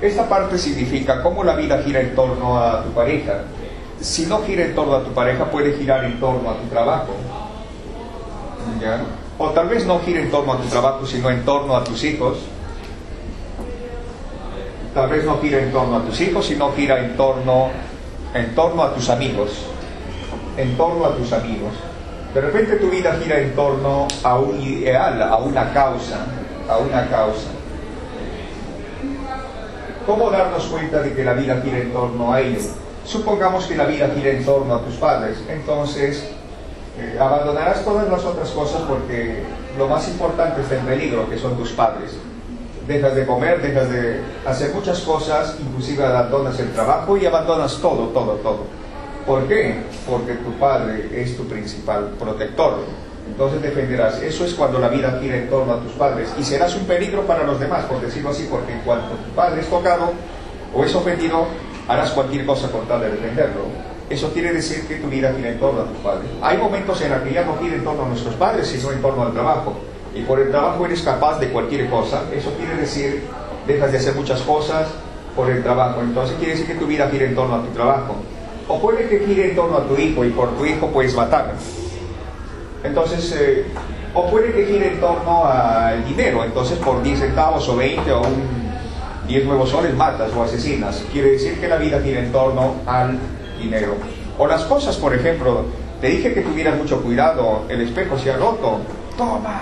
Esta parte significa cómo la vida gira en torno a tu pareja. Si no gira en torno a tu pareja, puede girar en torno a tu trabajo, ¿ya? O tal vez no gira en torno a tu trabajo, sino en torno a tus hijos. Tal vez no gira en torno a tus hijos, sino gira en torno a tus amigos. En torno a tus amigos. De repente tu vida gira en torno a un ideal, a una causa. ¿Cómo darnos cuenta de que la vida gira en torno a ello? Supongamos que la vida gira en torno a tus padres. Entonces, abandonarás todas las otras cosas porque lo más importante está en peligro, que son tus padres. Dejas de comer, dejas de hacer muchas cosas, inclusive abandonas el trabajo y abandonas todo. ¿Por qué? Porque tu padre es tu principal protector. Entonces defenderás. Eso es cuando la vida gira en torno a tus padres. Y serás un peligro para los demás, por decirlo así, porque en cuanto tu padre es tocado o es ofendido, harás cualquier cosa con tal de defenderlo. Eso quiere decir que tu vida gira en torno a tus padres. Hay momentos en los que ya no gira en torno a nuestros padres, sino en torno al trabajo. Y por el trabajo eres capaz de cualquier cosa. Eso quiere decir, dejas de hacer muchas cosas por el trabajo. Entonces quiere decir que tu vida gira en torno a tu trabajo. O puede que gire en torno a tu hijo y por tu hijo puedes matar. Entonces, o puede que gire en torno al dinero. Entonces por 10 centavos o 20 o 10 nuevos soles matas o asesinas. Quiere decir que la vida gira en torno al dinero. O las cosas, por ejemplo, te dije que tuvieras mucho cuidado, el espejo se ha roto. Toma,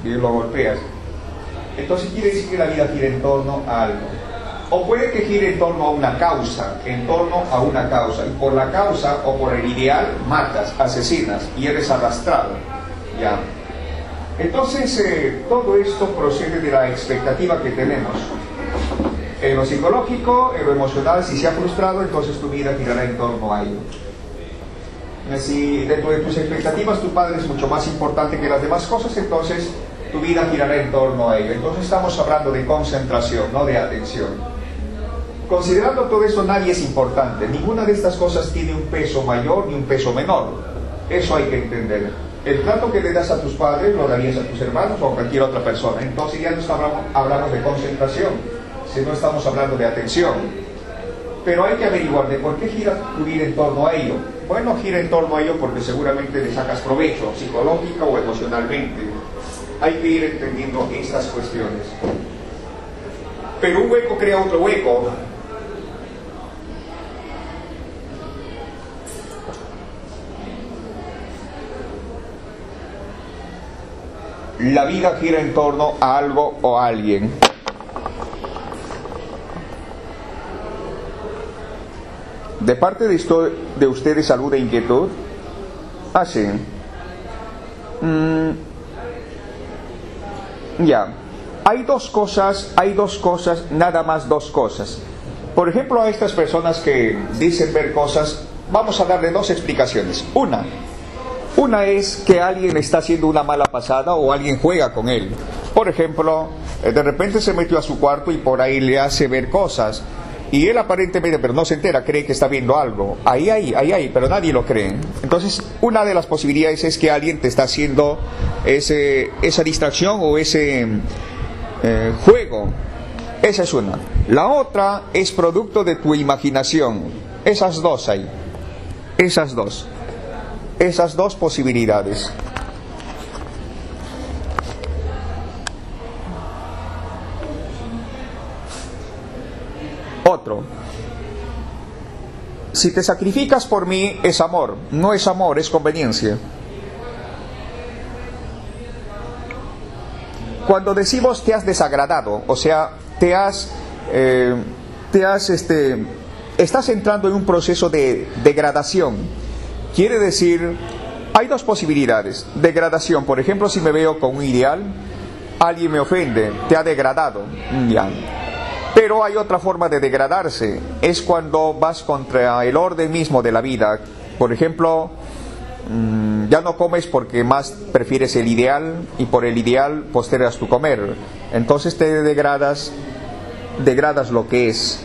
y lo golpeas. Entonces quiere decir que la vida gira en torno a algo. O puede que gire en torno a una causa, y por la causa o por el ideal matas, asesinas y eres arrastrado, ¿ya? Entonces todo esto procede de la expectativa que tenemos. En lo psicológico, en lo emocional, si se ha frustrado, entonces tu vida girará en torno a ello. Si dentro de tus expectativas tu padre es mucho más importante que las demás cosas, entonces tu vida girará en torno a ello. Entonces estamos hablando de concentración, no de atención. Considerando todo eso, nadie es importante. Ninguna de estas cosas tiene un peso mayor ni un peso menor. Eso hay que entender. El trato que le das a tus padres lo darías a tus hermanos o a cualquier otra persona. Entonces ya no hablamos de concentración, sino estamos hablando de atención. Pero hay que averiguar de por qué gira tu vida en torno a ello. Bueno, gira en torno a ello porque seguramente le sacas provecho, psicológica o emocionalmente. Hay que ir entendiendo estas cuestiones. Pero un hueco crea otro hueco. La vida gira en torno a algo o a alguien. De parte de ustedes, salud e inquietud. Sí. Ya. Hay dos cosas, nada más dos cosas. Por ejemplo, a estas personas que dicen ver cosas, vamos a darle dos explicaciones. Una es que alguien está haciendo una mala pasada o alguien juega con él. Por ejemplo, de repente se metió a su cuarto y por ahí le hace ver cosas. Y él aparentemente, pero no se entera, cree que está viendo algo. Ahí, pero nadie lo cree. Entonces, una de las posibilidades es que alguien te está haciendo esa distracción o ese juego. Esa es una. La otra es producto de tu imaginación. Esas dos hay. Esas dos posibilidades. Otro. Si te sacrificas por mí es amor. No es amor, es conveniencia. Cuando decimos te has desagradado, o sea, estás entrando en un proceso de degradación. Quiere decir, hay dos posibilidades. Degradación, por ejemplo, si me veo con un ideal, alguien me ofende, te ha degradado. Ya. Pero hay otra forma de degradarse, es cuando vas contra el orden mismo de la vida. Por ejemplo, ya no comes porque más prefieres el ideal y por el ideal postergas tu comer. Entonces te degradas lo que es.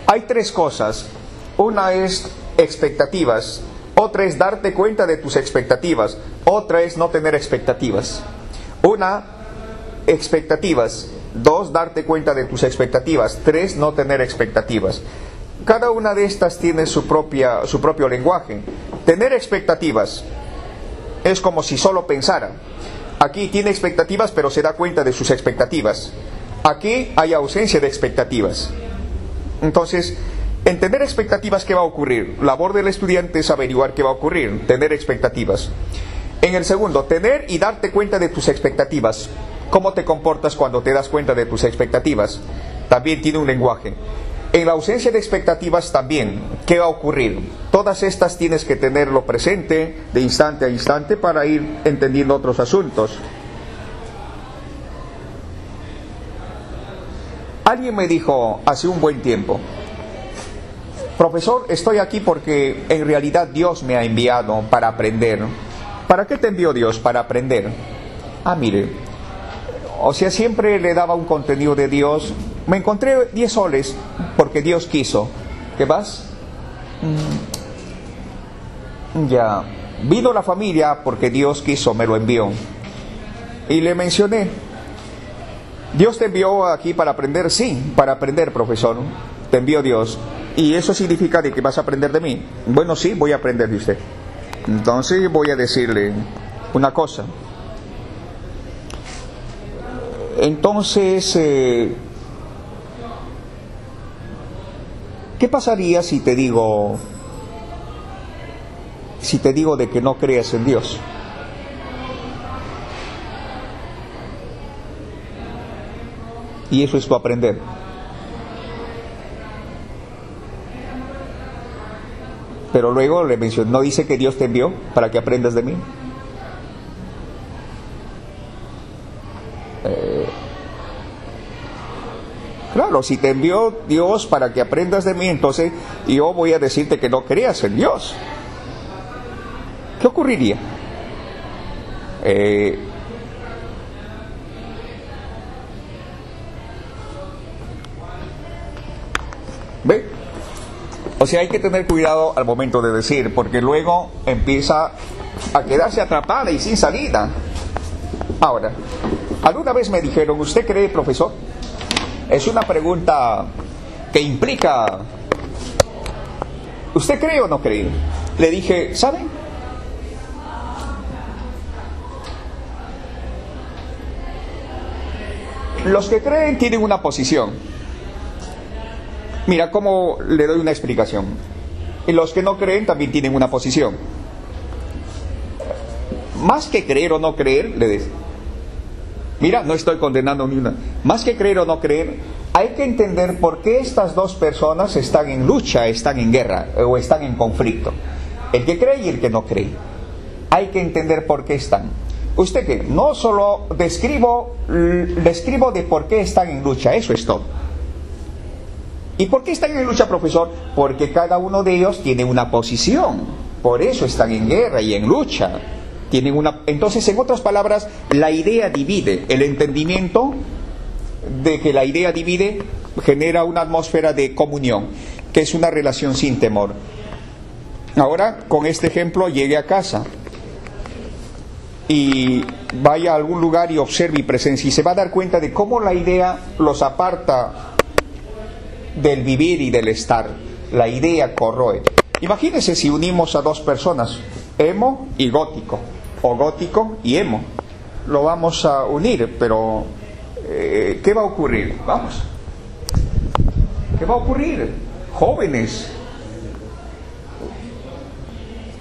Hay tres cosas. Una es expectativas. Otra es darte cuenta de tus expectativas. Otra es no tener expectativas. Una, expectativas. 2, darte cuenta de tus expectativas. 3, no tener expectativas. Cada una de estas tiene su propio lenguaje. Tener expectativas es como si solo pensara. Aquí tiene expectativas, pero se da cuenta de sus expectativas. Aquí hay ausencia de expectativas. Entonces, en tener expectativas, ¿qué va a ocurrir? La labor del estudiante es averiguar qué va a ocurrir, tener expectativas. En el segundo, tener y darte cuenta de tus expectativas. ¿Cómo te comportas cuando te das cuenta de tus expectativas? También tiene un lenguaje. En la ausencia de expectativas también, ¿qué va a ocurrir? Todas estas tienes que tenerlo presente de instante a instante para ir entendiendo otros asuntos. Alguien me dijo hace un buen tiempo: profesor, estoy aquí porque en realidad Dios me ha enviado para aprender. ¿Para qué te envió Dios? Para aprender. Mire, o sea, siempre le daba un contenido de Dios. Me encontré 10 soles porque Dios quiso. ¿Qué vas? Ya. Vino la familia porque Dios quiso, me lo envió. Y le mencioné: ¿Dios te envió aquí para aprender? Sí, para aprender, profesor. Te envió Dios. ¿Y eso significa de que vas a aprender de mí? Bueno, sí, voy a aprender de usted. Entonces voy a decirle una cosa. Entonces, ¿qué pasaría si te digo de que no creas en Dios? Y eso es tu aprender. Pero luego le mencioné, ¿no dice que Dios te envió para que aprendas de mí? Claro, si te envió Dios para que aprendas de mí, entonces yo voy a decirte que no creas en Dios. ¿Qué ocurriría? ¿Ve? O sea, hay que tener cuidado al momento de decir, porque luego empieza a quedarse atrapada y sin salida. Ahora, alguna vez me dijeron: ¿usted cree, profesor? Es una pregunta que implica: ¿usted cree o no cree? Le dije: ¿saben? Los que creen tienen una posición. Mira cómo le doy una explicación. Y los que no creen también tienen una posición. Más que creer o no creer, le dice: mira, no estoy condenando ni una. Más que creer o no creer, hay que entender por qué estas dos personas están en lucha, están en guerra o están en conflicto. El que cree y el que no cree. Hay que entender por qué están. ¿Usted qué? No solo describo de por qué están en lucha, eso es todo. ¿Y por qué están en lucha, profesor? Porque cada uno de ellos tiene una posición. Por eso están en guerra y en lucha. Entonces, en otras palabras, la idea divide. El entendimiento de que la idea divide genera una atmósfera de comunión, que es una relación sin temor. Ahora, con este ejemplo, llegue a casa y vaya a algún lugar y observe y presencia, y se va a dar cuenta de cómo la idea los aparta del vivir y del estar. La idea corroe. Imagínense si unimos a dos personas, emo y gótico, o gótico y emo. Lo vamos a unir, pero ¿qué va a ocurrir? Vamos. ¿Qué va a ocurrir? Jóvenes.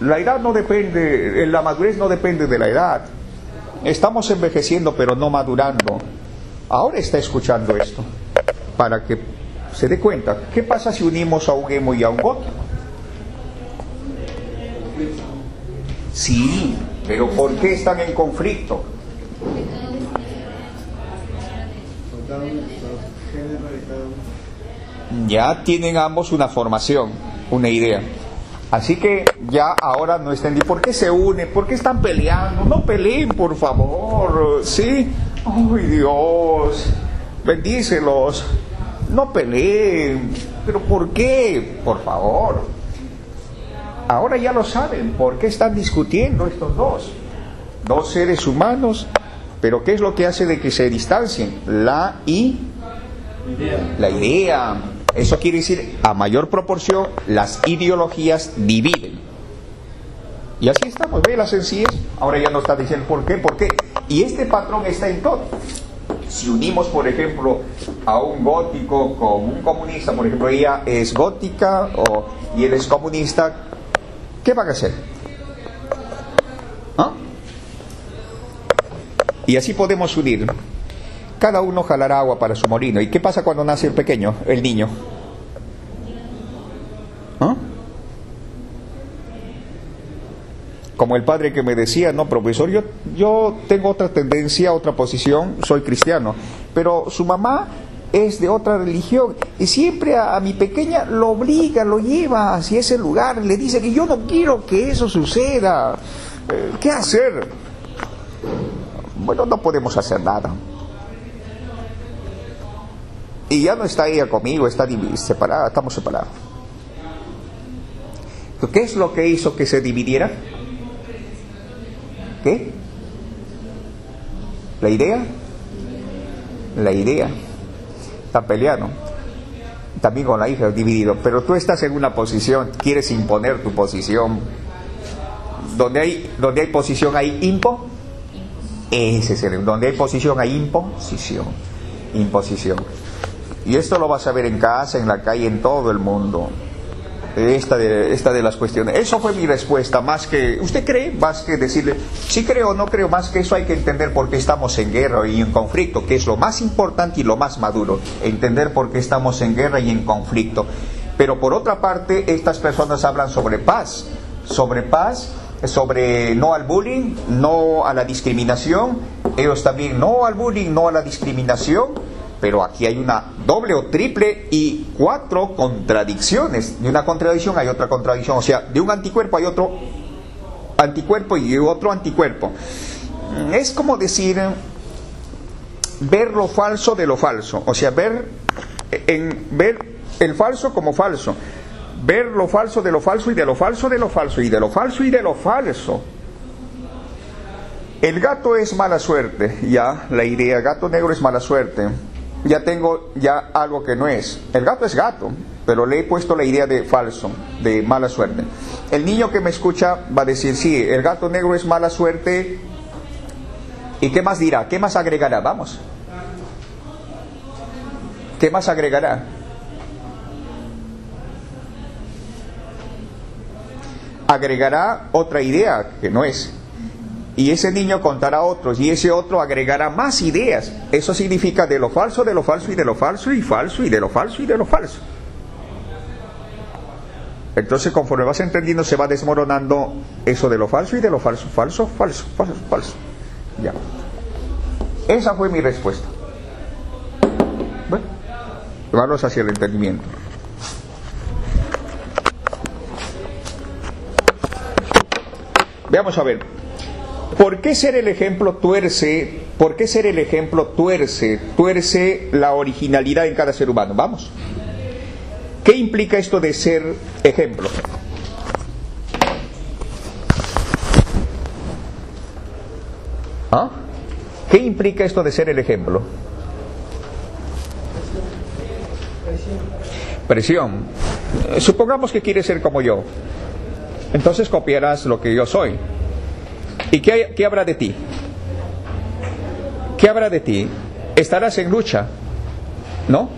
La edad no depende, la madurez no depende de la edad. Estamos envejeciendo, pero no madurando. Ahora está escuchando esto, para que se dé cuenta. ¿Qué pasa si unimos a un emo y a un gótico? Sí, pero ¿por qué están en conflicto? Ya tienen ambos una formación, una idea. Así que ya ahora no estén. ¿Por qué se unen? ¿Por qué están peleando? No peleen, por favor. ¿Sí? ¡Ay, Dios! Bendícelos. No peleen. ¿Pero por qué? Por favor. ahora ya lo saben. ¿Por qué están discutiendo estos dos? Dos seres humanos, pero ¿qué es lo que hace de que se distancien? La idea. Eso quiere decir, a mayor proporción, las ideologías dividen. Y así estamos, ¿ve la sencillez? Ahora ya nos está diciendo ¿por qué? ¿Por qué? Y este patrón está en todo. Si unimos, por ejemplo, a un gótico con un comunista, por ejemplo, ella es gótica y él es comunista, ¿qué van a hacer? ¿Ah? Y así podemos unir. Cada uno jalará agua para su molino. ¿Y qué pasa cuando nace el pequeño, el niño? ¿Ah? Como el padre que me decía, no, profesor, yo tengo otra tendencia, otra posición, soy cristiano, pero su mamá es de otra religión y siempre a mi pequeña lo obliga, lo lleva hacia ese lugar, le dice que yo no quiero que eso suceda. ¿Qué hacer? Bueno, no podemos hacer nada. Y ya no está ella conmigo, está separada, estamos separados. ¿Qué es lo que hizo que se dividiera? ¿Qué? ¿La idea? La idea. Está peleando. También con la hija dividido. Pero tú estás en una posición, quieres imponer tu posición. Donde hay posición hay ese es donde hay posición hay imposición. Y esto lo vas a ver en casa, en la calle, en todo el mundo. Esta de las cuestiones. Eso fue mi respuesta, más que, ¿usted cree? Más que decirle, sí creo o no creo, más que eso hay que entender por qué estamos en guerra y en conflicto, que es lo más importante y lo más maduro, entender por qué estamos en guerra y en conflicto. Pero por otra parte, estas personas hablan sobre paz, sobre no al bullying, no a la discriminación, ellos también no al bullying, no a la discriminación. Pero aquí hay una doble o triple y 4 contradicciones. De una contradicción hay otra contradicción. O sea, de un anticuerpo hay otro anticuerpo y otro anticuerpo. Es como decir, ver lo falso de lo falso. O sea, ver el falso como falso. Ver lo falso de lo falso y de lo falso de lo falso y de lo falso y de lo falso. El gato es mala suerte. Ya, la idea, gato negro es mala suerte. Ya tengo algo que no es. El gato es gato, pero le he puesto la idea de falso, de mala suerte. El niño que me escucha va a decir, sí, el gato negro es mala suerte. ¿Y qué más dirá? ¿Qué más agregará? Vamos. ¿Qué más agregará? Agregará otra idea que no es. Y ese niño contará a otros, y ese otro agregará más ideas. Eso significa de lo falso y de lo falso, y falso, y de lo falso y de lo falso. Entonces, conforme vas entendiendo, se va desmoronando eso de lo falso y de lo falso, falso. Ya. Esa fue mi respuesta. Bueno, llevarlos hacia el entendimiento. Veamos a ver. ¿Por qué ser el ejemplo tuerce la originalidad en cada ser humano? Vamos. ¿Qué implica esto de ser ejemplo? ¿Ah? ¿Qué implica esto de ser el ejemplo? Presión. Supongamos que quieres ser como yo. Entonces copiarás lo que yo soy. ¿Y qué habrá de ti? ¿Qué habrá de ti? Estarás en lucha, ¿no?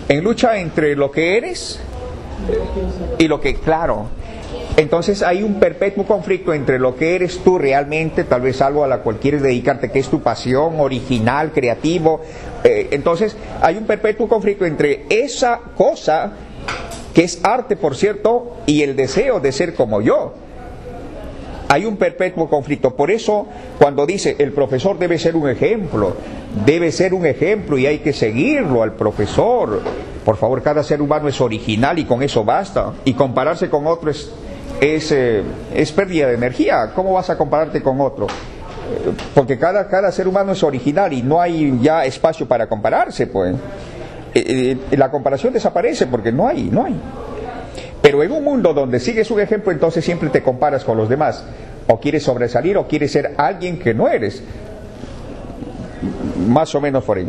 En lucha entre lo que eres y lo que, claro. Entonces hay un perpetuo conflicto entre lo que eres tú realmente, tal vez algo a la cual quieres dedicarte, que es tu pasión, original, creativo. Entonces hay un perpetuo conflicto entre esa cosa, que es arte, por cierto, y el deseo de ser como yo. Hay un perpetuo conflicto. Por eso, cuando dice el profesor debe ser un ejemplo y hay que seguirlo al profesor. Por favor, cada ser humano es original y con eso basta. Y compararse con otro es pérdida de energía. ¿Cómo vas a compararte con otro? Porque cada ser humano es original y no hay ya espacio para compararse, pues. La comparación desaparece porque no hay. Pero en un mundo donde sigues un ejemplo, entonces siempre te comparas con los demás. O quieres sobresalir o quieres ser alguien que no eres. Más o menos por ahí.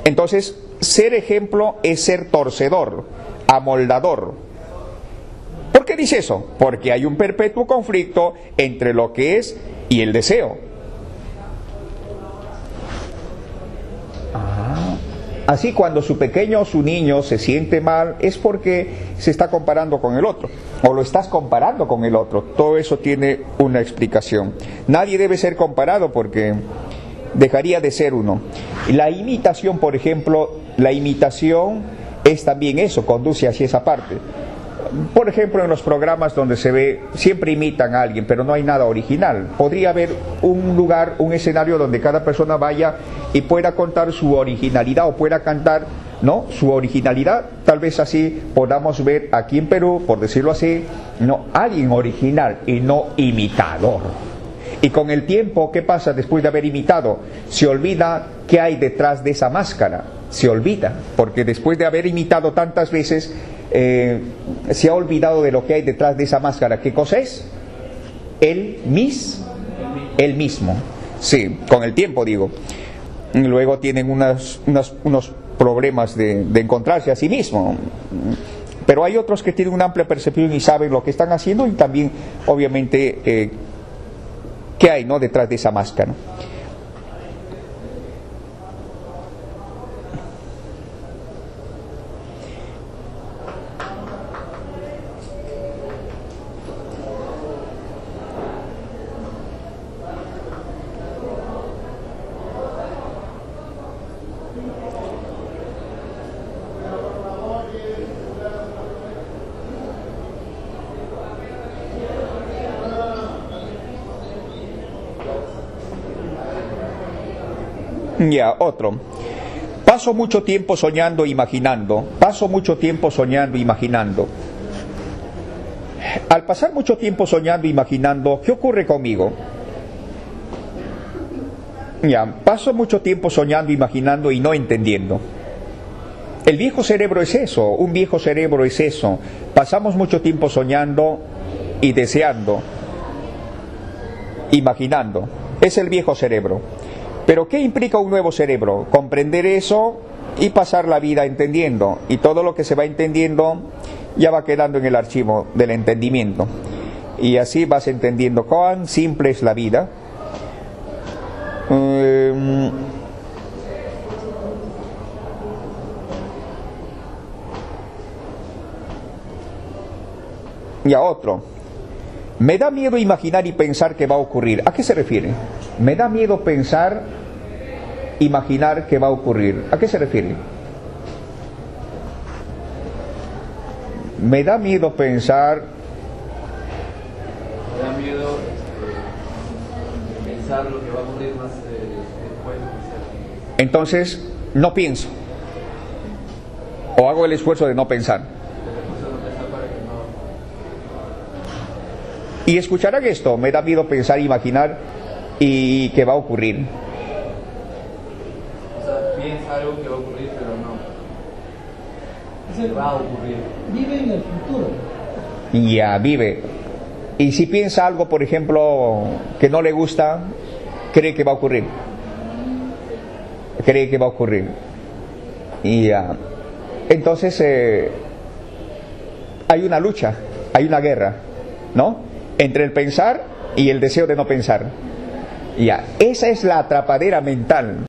Entonces, ser ejemplo es ser torcedor, amoldador. ¿Por qué dice eso? Porque hay un perpetuo conflicto entre lo que es y el deseo. Así cuando su pequeño o su niño se siente mal es porque se está comparando con el otro, o lo estás comparando con el otro. Todo eso tiene una explicación. Nadie debe ser comparado porque dejaría de ser uno. La imitación, por ejemplo, la imitación es también eso, conduce hacia esa parte. Por ejemplo, en los programas donde se ve, siempre imitan a alguien, pero no hay nada original. Podría haber un lugar, un escenario donde cada persona vaya y pueda contar su originalidad o pueda cantar, ¿no?, su originalidad. Tal vez así podamos ver aquí en Perú, por decirlo así, no, alguien original y no imitador. Y con el tiempo, ¿qué pasa después de haber imitado? Se olvida qué hay detrás de esa máscara. Se olvida, porque después de haber imitado tantas veces, se ha olvidado de lo que hay detrás de esa máscara. ¿Qué cosa es? El mismo. Sí, con el tiempo digo. Luego tienen unos problemas de encontrarse a sí mismo. Pero hay otros que tienen una amplia percepción y saben lo que están haciendo y también, obviamente, qué hay, ¿no?, detrás de esa máscara. Ya, otro. Paso mucho tiempo soñando, imaginando. Paso mucho tiempo soñando, imaginando. Al pasar mucho tiempo soñando, imaginando, ¿qué ocurre conmigo? Ya, paso mucho tiempo soñando, imaginando y no entendiendo. El viejo cerebro es eso, un viejo cerebro es eso. Pasamos mucho tiempo soñando y deseando, imaginando. Es el viejo cerebro. Pero ¿qué implica un nuevo cerebro? Comprender eso y pasar la vida entendiendo. Y todo lo que se va entendiendo ya va quedando en el archivo del entendimiento. Y así vas entendiendo cuán simple es la vida. Y a otro. Me da miedo imaginar y pensar que va a ocurrir. ¿A qué se refiere? Me da miedo pensar, imaginar que va a ocurrir. ¿A qué se refiere? Me da miedo pensar. Me da miedo pensar lo que va a ocurrir más después. Entonces, no pienso. O hago el esfuerzo de no pensar. Y escucharán esto, me da miedo pensar, imaginar y que va a ocurrir. O sea, piensa algo que va a ocurrir, pero no. Va a ocurrir. Vive en el futuro. Ya, vive. Y si piensa algo, por ejemplo, que no le gusta, cree que va a ocurrir. Cree que va a ocurrir. Y ya. Entonces, hay una lucha, hay una guerra, ¿no?, entre el pensar y el deseo de no pensar. Ya, esa es la atrapadera mental.